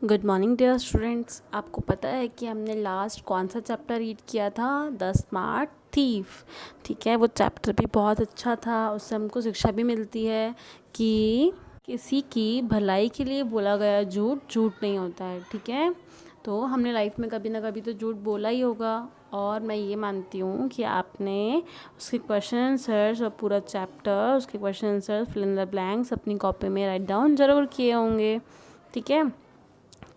Good morning dear students. आपको पता है कि हमने लास्ट कौन सा चैप्टर रीड किया था? The smart thief. ठीक है, वो चैप्टर भी बहुत अच्छा था। उससे हमको शिक्षा भी मिलती है कि किसी की भलाई के लिए बोला गया झूठ झूठ नहीं होता है। ठीक है, तो हमने लाइफ में कभी ना कभी तो झूठ बोला ही होगा, और मैं ये मानती हूँ कि आपने उसके क्वेश्चन आंसर्स और पूरा चैप्टर, उसके question answers, fill in the blanks अपनी कॉपी में राइट डाउन ज़रूर किए होंगे। ठीक है,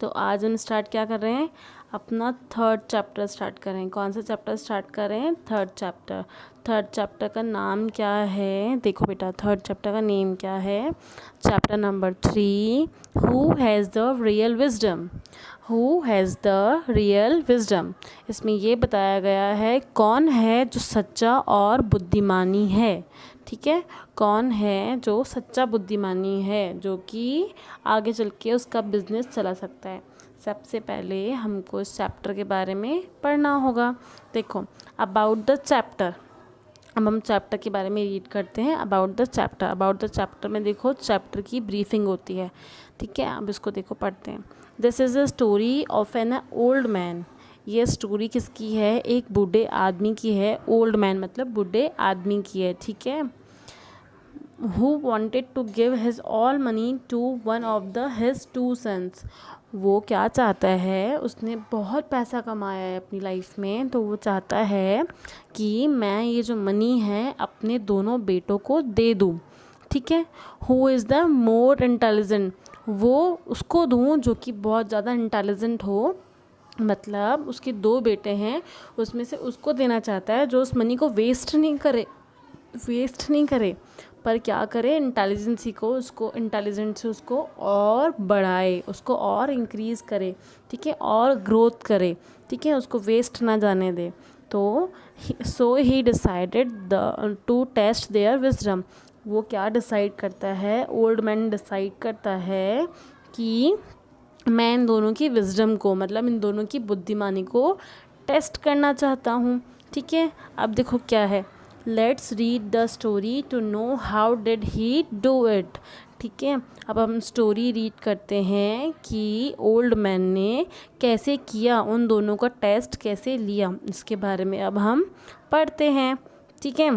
तो आज हम स्टार्ट क्या कर रहे हैं? अपना थर्ड चैप्टर स्टार्ट करें। कौन सा चैप्टर स्टार्ट करें? Third chapter. थर्ड चैप्टर का नाम क्या है? देखो बेटा, थर्ड चैप्टर का नेम क्या है? Chapter number 3, who has the real wisdom. Who has the real wisdom. इसमें ये बताया गया है कौन है जो सच्चा और बुद्धिमानी है। ठीक है, कौन है जो सच्चा बुद्धिमानी है, जो कि आगे चल के उसका बिजनेस चला सकता है। सबसे पहले हमको इस चैप्टर के बारे में पढ़ना होगा। देखो, अबाउट द चैप्टर। अब हम चैप्टर के बारे में रीड करते हैं। About the chapter. About the chapter में देखो चैप्टर की ब्रीफिंग होती है। ठीक है, अब इसको देखो पढ़ते हैं। This is a story of an old man. ये स्टोरी किसकी है? एक बूढ़े आदमी की है। ओल्ड मैन मतलब बूढ़े आदमी की है। ठीक है, who wanted to give his all money to one of his two sons। वो क्या चाहता है? उसने बहुत पैसा कमाया है अपनी लाइफ में, तो वो चाहता है कि मैं ये जो मनी है अपने दोनों बेटों को दे दूँ। ठीक है, who is the more intelligent. वो उसको दूँ जो कि बहुत ज़्यादा इंटेलिजेंट हो, मतलब उसके दो बेटे हैं, उसमें से उसको देना चाहता है जो उस मनी को वेस्ट नहीं करे। वेस्ट नहीं करे पर क्या करे? इंटेलिजेंसी को, उसको इंटेलिजेंट से उसको और बढ़ाए, उसको और इंक्रीज़ करे। ठीक है, और ग्रोथ करे। ठीक है, उसको वेस्ट ना जाने दे। तो so he decided the to test their wisdom. वो क्या डिसाइड करता है? ओल्ड मैन डिसाइड करता है कि मैं इन दोनों की विजडम को, मतलब इन दोनों की बुद्धिमानी को टेस्ट करना चाहता हूँ। ठीक है, अब देखो क्या है। Let's read the story to know how did he do it. ठीक है, अब हम स्टोरी रीड करते हैं कि ओल्ड मैन ने कैसे किया, उन दोनों का टेस्ट कैसे लिया, इसके बारे में अब हम पढ़ते हैं। ठीक है,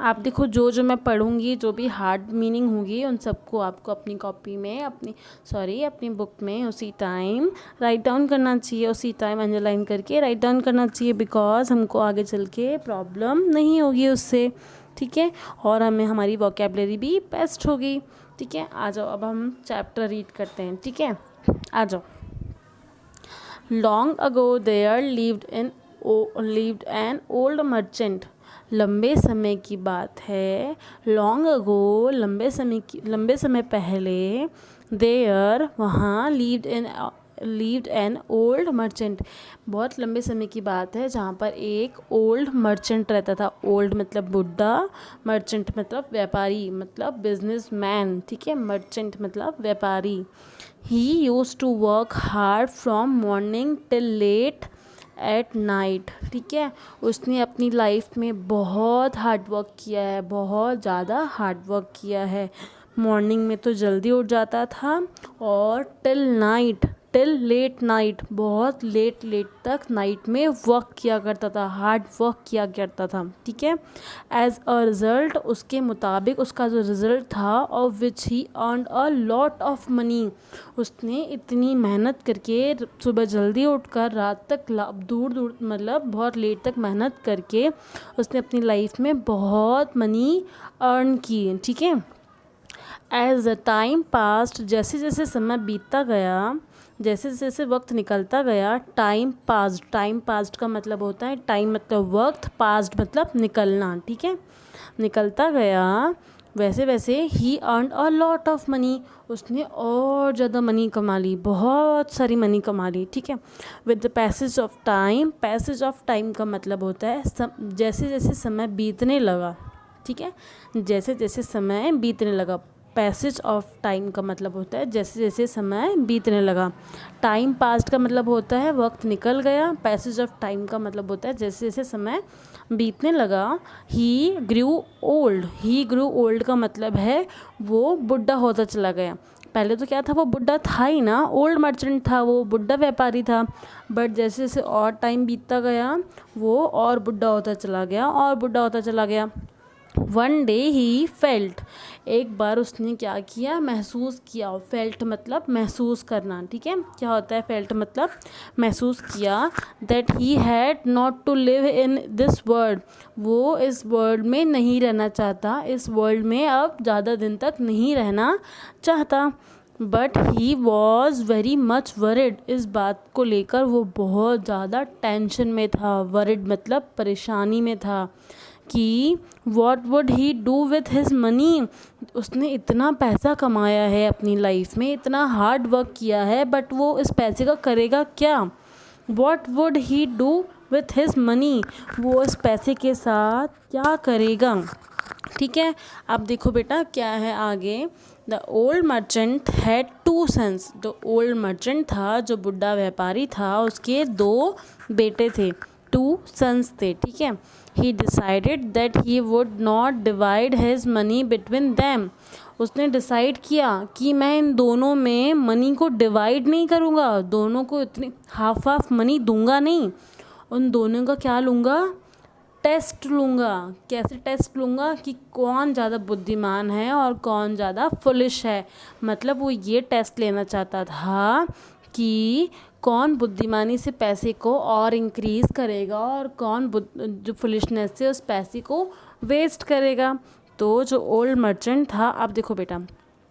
आप देखो जो जो मैं पढ़ूंगी, जो भी हार्ड मीनिंग होगी, उन सबको आपको अपनी कॉपी में, अपनी बुक में उसी टाइम राइट डाउन करना चाहिए, उसी टाइम अंडरलाइन करके राइट डाउन करना चाहिए, बिकॉज हमको आगे चल के प्रॉब्लम नहीं होगी उससे। ठीक है, और हमें हमारी वोकेबलरी भी बेस्ट होगी। ठीक है, आ जाओ अब हम चैप्टर रीड करते हैं। ठीक है, आ जाओ। Long ago there lived an old merchant. लंबे समय की बात है। लॉन्ग अगो, लंबे समय पहले। देयर, वहाँ। Levied N old merchant. बहुत लंबे समय की बात है जहाँ पर एक ओल्ड मर्चेंट रहता था। ओल्ड मतलब बुढ़ा, मर्चेंट मतलब व्यापारी, मतलब बिजनेस मैन। ठीक है, मर्चेंट मतलब व्यापारी। He used to work hard from morning till late at night. ठीक है, उसने अपनी लाइफ में बहुत हार्ड वर्क किया है, बहुत ज़्यादा हार्ड वर्क किया है। मॉर्निंग में तो जल्दी उठ जाता था, और टिल लेट नाइट, बहुत लेट तक नाइट में वर्क किया करता था, हार्ड वर्क किया करता था। ठीक है, एज अ रिज़ल्ट, उसके मुताबिक उसका जो रिज़ल्ट था, of which he earned a lot of money. उसने इतनी मेहनत करके, सुबह जल्दी उठकर रात तक दूर दूर, मतलब बहुत लेट तक मेहनत करके उसने अपनी लाइफ में बहुत मनी अर्न की। ठीक है, एज द टाइम पास्ट, जैसे जैसे समय बीतता गया, जैसे जैसे वक्त निकलता गया, टाइम पास्ट का मतलब होता है, टाइम मतलब वक्त, पास्ट मतलब निकलना। ठीक है, निकलता गया, वैसे वैसे ही earned a lot of money. उसने और ज़्यादा मनी कमा ली, बहुत सारी मनी कमा ली। ठीक है, with the passage of time का मतलब होता है जैसे जैसे समय बीतने लगा। ठीक है, जैसे जैसे समय बीतने लगा। पैसेज ऑफ टाइम का मतलब होता है जैसे जैसे समय बीतने लगा। टाइम पास्ट का मतलब होता है वक्त निकल गया। पैसेज ऑफ टाइम का मतलब होता है जैसे जैसे समय बीतने लगा। ही ग्रू ओल्ड का मतलब है वो बुढ़ा होता चला गया। पहले तो क्या था, वो बुड्ढा था ही ना, ओल्ड मर्चेंट था, वो बुड्ढा व्यापारी था। बट जैसे जैसे और टाइम बीतता गया वो और बुड्ढा होता चला गया और बुड्ढा होता चला गया। वन डे ही फेल्ट, एक बार उसने क्या किया, महसूस किया। फेल्ट मतलब महसूस करना, ठीक है। क्या होता है फेल्ट मतलब महसूस किया, that he had not to live in this world, वो इस वर्ल्ड में नहीं रहना चाहता, इस वर्ल्ड में अब ज़्यादा दिन तक नहीं रहना चाहता। But he was very much worried, इस बात को लेकर वो बहुत ज़्यादा टेंशन में था। वरिड मतलब परेशानी में था कि what would he do with his money, उसने इतना पैसा कमाया है अपनी लाइफ में, इतना हार्ड वर्क किया है, बट वो इस पैसे का करेगा क्या। What would he do with his money, वो इस पैसे के साथ क्या करेगा, ठीक है। अब देखो बेटा क्या है आगे। The old merchant had two sons, जो ओल्ड मर्चेंट था, जो बुढ़ा व्यापारी था, उसके 2 बेटे थे, 2 सन्स थे, ठीक है। He decided that he would not divide his money between them, उसने डिसाइड किया कि मैं इन दोनों में मनी को डिवाइड नहीं करूँगा, दोनों को इतनी हाफ हाफ मनी दूंगा नहीं, उन दोनों का क्या लूँगा, टेस्ट लूँगा। कैसे टेस्ट लूँगा कि कौन ज़्यादा बुद्धिमान है और कौन ज़्यादा फुलिश है। मतलब वो ये टेस्ट लेना चाहता था कि कौन बुद्धिमानी से पैसे को और इंक्रीज़ करेगा और कौन जो फुलिशनेस से उस पैसे को वेस्ट करेगा। तो जो ओल्ड मर्चेंट था, अब देखो बेटा,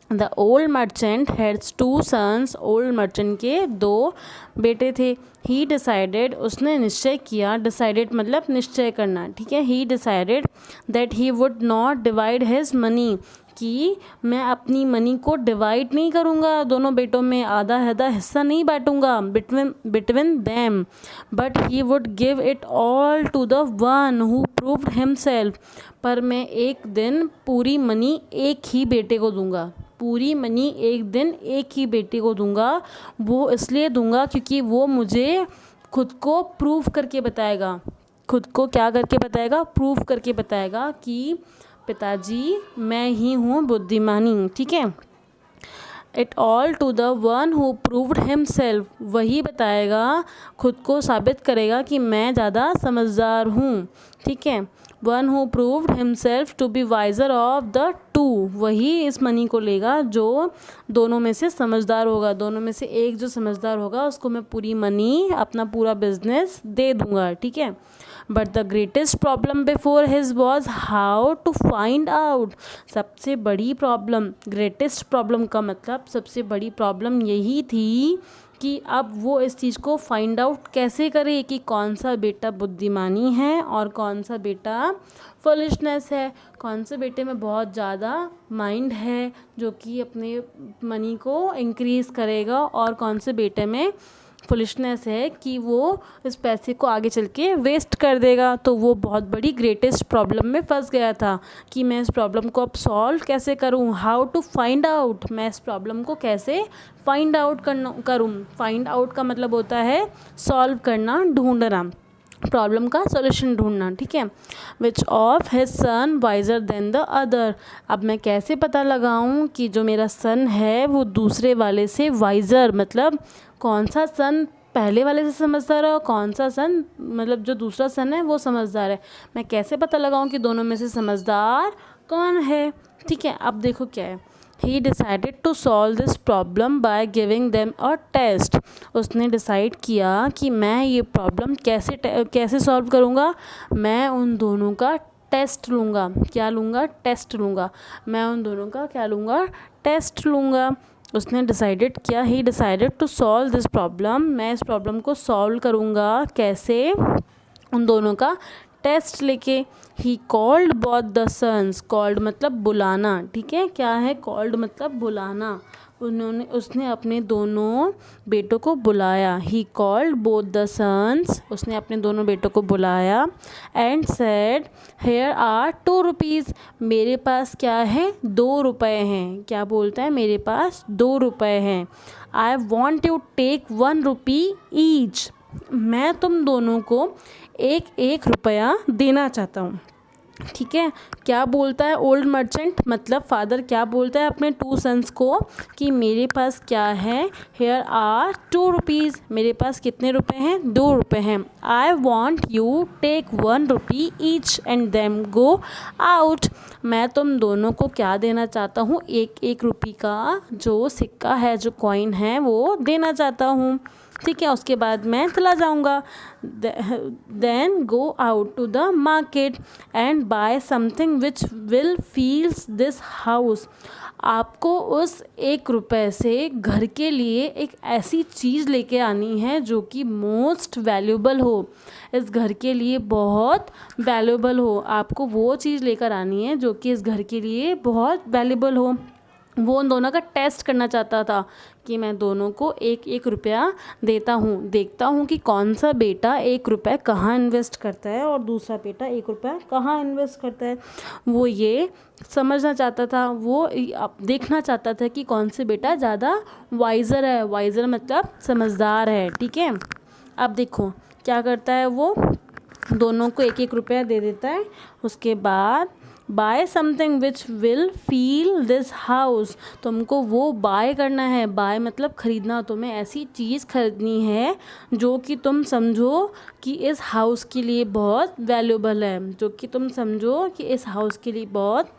the old merchant has 2 sons, old merchant के 2 बेटे थे। ही डिसाइडेड, उसने निश्चय किया, डिसाइडेड मतलब निश्चय करना, ठीक है। He decided that he would not divide his money, कि मैं अपनी मनी को डिवाइड नहीं करूँगा, दोनों बेटों में आधा आधा हिस्सा नहीं बांटूँगा between them, but he would give it all to the one who proved himself, पर मैं एक दिन पूरी मनी एक ही बेटे को दूंगा, पूरी मनी एक दिन एक ही बेटे को दूंगा। वो इसलिए दूंगा क्योंकि वो मुझे खुद को प्रूव करके बताएगा, खुद को क्या करके बताएगा, प्रूव करके बताएगा कि पिताजी मैं ही हूँ बुद्धिमानी, ठीक है। It all to the one who proved himself, वही बताएगा, खुद को साबित करेगा कि मैं ज़्यादा समझदार हूँ, ठीक है। One who proved himself to be wiser of the 2, वही इस मनी को लेगा जो दोनों में से समझदार होगा, दोनों में से एक जो समझदार होगा उसको मैं पूरी मनी, अपना पूरा बिजनेस दे दूंगा, ठीक है। But the greatest problem before his was how to find out, सबसे बड़ी प्रॉब्लम, ग्रेटेस्ट प्रॉब्लम का मतलब सबसे बड़ी प्रॉब्लम यही थी कि अब वो इस चीज़ को फाइंड आउट कैसे करे कि कौन सा बेटा बुद्धिमानी है और कौन सा बेटा फुलिशनेस है, कौन से बेटे में बहुत ज़्यादा माइंड है जो कि अपने मनी को इंक्रीज़ करेगा और कौन से बेटे में फुलिशनेस है कि वो इस पैसे को आगे चल के वेस्ट कर देगा। तो वो बहुत बड़ी ग्रेटेस्ट प्रॉब्लम में फंस गया था कि मैं इस प्रॉब्लम को अब सॉल्व कैसे करूं, हाउ टू फाइंड आउट, मैं इस प्रॉब्लम को कैसे फाइंड आउट करूं। फाइंड आउट का मतलब होता है सॉल्व करना, ढूंढना, प्रॉब्लम का सॉल्यूशन ढूंढना, ठीक है। Which of his son visor then the other, अब मैं कैसे पता लगाऊं कि जो मेरा सन है वो दूसरे वाले से वाइजर, मतलब कौन सा सन पहले वाले से समझदार है और कौन सा सन, मतलब जो दूसरा सन है वो समझदार है, मैं कैसे पता लगाऊं कि दोनों में से समझदार कौन है, ठीक है। अब देखो क्या है, he decided to solve this problem by giving them a test, उसने डिसाइड किया कि मैं ये प्रॉब्लम कैसे सॉल्व करूँगा, मैं उन दोनों का टेस्ट लूँगा। क्या लूँगा, टेस्ट लूँगा, मैं उन दोनों का क्या लूँगा, टेस्ट लूँगा। उसने डिसाइडेड किया, he decided to solve this problem, मैं इस प्रॉब्लम को सॉल्व करूँगा कैसे, उन दोनों का टेस्ट लेके। He called both the sons, called मतलब बुलाना, ठीक है। क्या है कॉल्ड मतलब बुलाना, उसने अपने दोनों बेटों को बुलाया। He called both the sons, उसने अपने दोनों बेटों को बुलाया। And said here are 2 rupees, मेरे पास क्या है, 2 रुपये हैं। क्या बोलता है, मेरे पास 2 रुपये हैं। I want you take 1 rupee each, मैं तुम दोनों को 1 रुपया देना चाहता हूँ। ठीक है, क्या बोलता है ओल्ड मर्चेंट, मतलब फादर क्या बोलता है अपने 2 सन्स को कि मेरे पास क्या है, हेयर आर 2 रुपीज़, मेरे पास कितने रुपए हैं, 2 रुपये हैं। I want you take 1 rupee each and them go out, मैं तुम दोनों को क्या देना चाहता हूँ, एक एक रुपये का जो सिक्का है, जो कॉइन है, वो देना चाहता हूँ। ठीक है, उसके बाद मैं चला जाऊँगा। Then go out to the market and buy something which will fills this house, आपको उस 1 रुपये से घर के लिए एक ऐसी चीज़ लेके आनी है जो कि मोस्ट वैल्यूबल हो, इस घर के लिए बहुत वैल्यूबल हो। आपको वो चीज़ लेकर आनी है जो कि इस घर के लिए बहुत वैल्यूबल हो। वो उन दोनों का टेस्ट करना चाहता था कि मैं दोनों को 1-1 रुपया देता हूँ, देखता हूँ कि कौन सा बेटा 1 रुपया कहाँ इन्वेस्ट करता है और दूसरा बेटा 1 रुपया कहाँ इन्वेस्ट करता है। वो ये समझना चाहता था, वो देखना चाहता था कि कौन से बेटा ज़्यादा वाइज़र है, वाइज़र मतलब समझदार है। ठीक है, अब देखो क्या करता है, वो दोनों को 1-1 रुपया दे देता है। उसके बाद buy something which will fill this house, तुमको वो बाय करना है, बाय मतलब ख़रीदना, तुम्हें ऐसी चीज़ खरीदनी है जो कि तुम समझो कि इस हाउस के लिए बहुत वैल्यूबल है, जो कि तुम समझो कि इस हाउस के लिए बहुत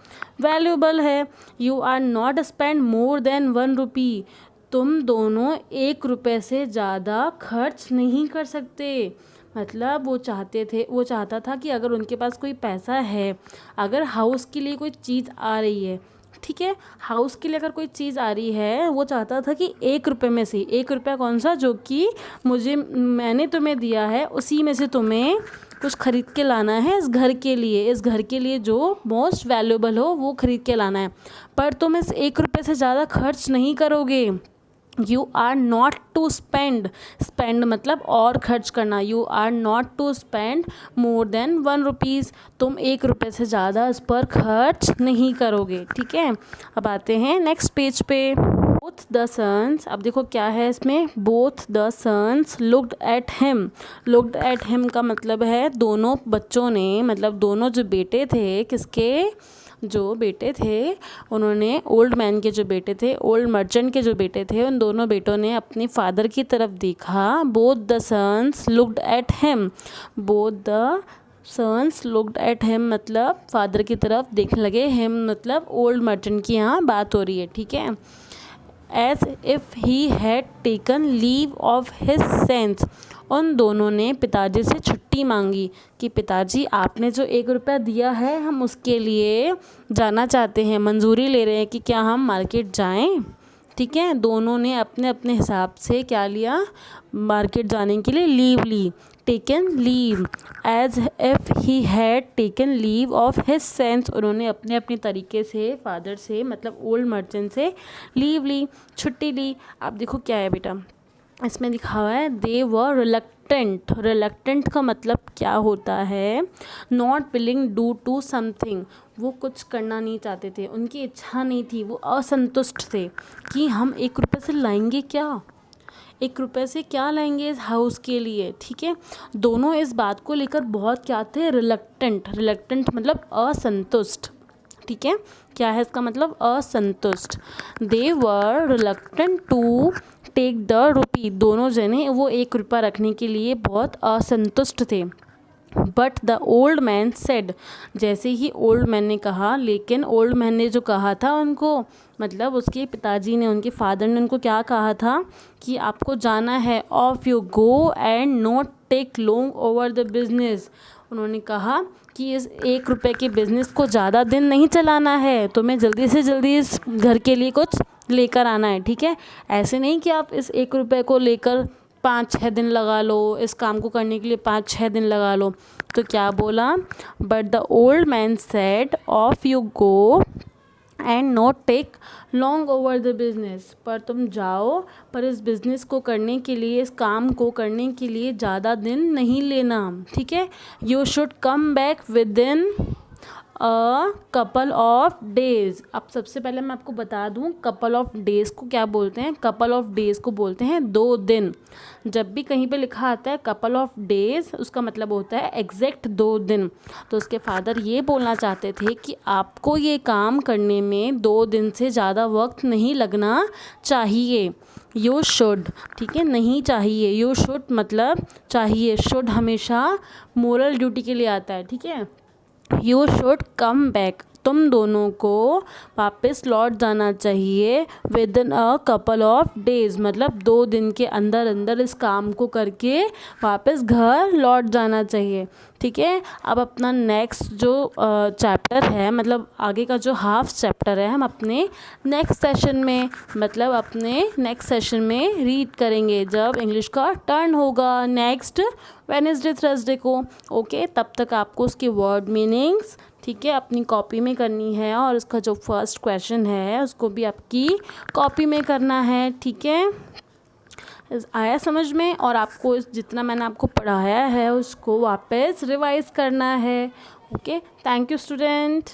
वैल्यूबल है। You are not spend more than 1 rupee, तुम दोनों 1 रुपये से ज़्यादा खर्च नहीं कर सकते। मतलब वो चाहता था कि अगर उनके पास कोई पैसा है, अगर हाउस के लिए कोई चीज़ आ रही है, ठीक है, हाउस के लिए अगर कोई चीज़ आ रही है, वो चाहता था कि 1 रुपये में से 1 रुपया कौन सा, जो कि मैंने तुम्हें दिया है, उसी में से तुम्हें कुछ ख़रीद के लाना है इस घर के लिए जो मोस्ट वैल्यूबल हो वो ख़रीद के लाना है। पर तुम इस 1 रुपये से ज़्यादा खर्च नहीं करोगे। You are not to spend मतलब और खर्च करना, you are not to spend more than 1 rupees, तुम 1 रुपये से ज़्यादा इस पर खर्च नहीं करोगे। ठीक है, अब आते हैं नेक्स्ट पेज पे। बोथ द सन्स, अब देखो क्या है इसमें, both the sons looked at him का मतलब है दोनों बच्चों ने, मतलब दोनों जो बेटे थे, किसके, जो बेटे थे, उन्होंने ओल्ड मैन के जो बेटे थे, ओल्ड मर्चेंट के जो बेटे थे, उन दोनों बेटों ने अपने फादर की तरफ देखा। Both the sons looked at him, both the sons looked at him मतलब फादर की तरफ देखने लगे, हिम मतलब ओल्ड मर्चेंट की यहाँ बात हो रही है। ठीक है, as if he had taken leave of his sense, उन दोनों ने पिताजी से छुट्टी मांगी कि पिताजी आपने जो 1 रुपया दिया है, हम उसके लिए जाना चाहते हैं, मंजूरी ले रहे हैं कि क्या हम मार्केट जाएं। ठीक है, दोनों ने अपने अपने हिसाब से क्या लिया, मार्केट जाने के लिए लीव ली, taken leave, as if he had taken leave of his sense, उन्होंने अपने अपने तरीके से फादर से मतलब ओल्ड मर्चेंट से लीव ली, छुट्टी ली। अब देखो क्या है बेटा, इसमें लिखा हुआ है दे वर रिलक्टेंट का मतलब क्या होता है, not willing do to something, वो कुछ करना नहीं चाहते थे, उनकी इच्छा नहीं थी, वो असंतुष्ट थे कि हम 1 रुपये से लाएंगे क्या, 1 रुपये से क्या लाएंगे इस हाउस के लिए। ठीक है, दोनों इस बात को लेकर बहुत क्या थे, रिलक्टेंट मतलब असंतुष्ट। ठीक है, क्या है इसका मतलब, असंतुष्ट। They were reluctant to take the rupee, दोनों जने वो 1 रुपया रखने के लिए बहुत असंतुष्ट थे। But the old man said, जैसे ही ओल्ड मैन ने कहा, लेकिन ओल्ड मैन ने जो कहा था उनको, मतलब उसके पिताजी ने, उनके फादर ने उनको क्या कहा था कि आपको जाना है, off you go and not take long over the business, उन्होंने कहा कि इस 1 रुपये के बिज़नेस को ज़्यादा दिन नहीं चलाना है, तुम्हें जल्दी से जल्दी इस घर के लिए कुछ लेकर आना है। ठीक है, ऐसे नहीं कि आप इस 1 रुपये को लेकर 5-6 दिन लगा लो, इस काम को करने के लिए 5-6 दिन लगा लो। तो क्या बोला, but the old man said off you go and not take long over the business, पर तुम जाओ, पर इस बिज़नेस को करने के लिए, इस काम को करने के लिए ज़्यादा दिन नहीं लेना। ठीक है, you should come back with in a couple of days. अब सबसे पहले मैं आपको बता दूं कपल ऑफ डेज़ को क्या बोलते हैं। कपल ऑफ डेज़ को बोलते हैं 2 दिन। जब भी कहीं पे लिखा आता है कपल ऑफ डेज़, उसका मतलब होता है एग्जैक्ट 2 दिन। तो उसके फादर ये बोलना चाहते थे कि आपको ये काम करने में 2 दिन से ज़्यादा वक्त नहीं लगना चाहिए। यू शुड, ठीक है, नहीं चाहिए। यू शुड मतलब चाहिए, शुड हमेशा मोरल ड्यूटी के लिए आता है, ठीक है। यू शुड कम बैक, तुम दोनों को वापस लौट जाना चाहिए with in a couple of days, मतलब 2 दिन के अंदर अंदर इस काम को करके वापस घर लौट जाना चाहिए, ठीक है। अब अपना नेक्स्ट जो चैप्टर है, मतलब आगे का जो हाफ चैप्टर है, हम अपने नेक्स्ट सेशन में, मतलब अपने नेक्स्ट सेशन में रीड करेंगे जब इंग्लिश का टर्न होगा नेक्स्ट वेडनेसडे थर्सडे को। ओके, तब तक आपको उसके वर्ड मीनिंग्स, ठीक है, अपनी कॉपी में करनी है, और उसका जो फर्स्ट क्वेश्चन है उसको भी आपकी कॉपी में करना है, ठीक है। आया समझ में? और आपको जितना मैंने आपको पढ़ाया है उसको वापस रिवाइज करना है। Okay, thank you student.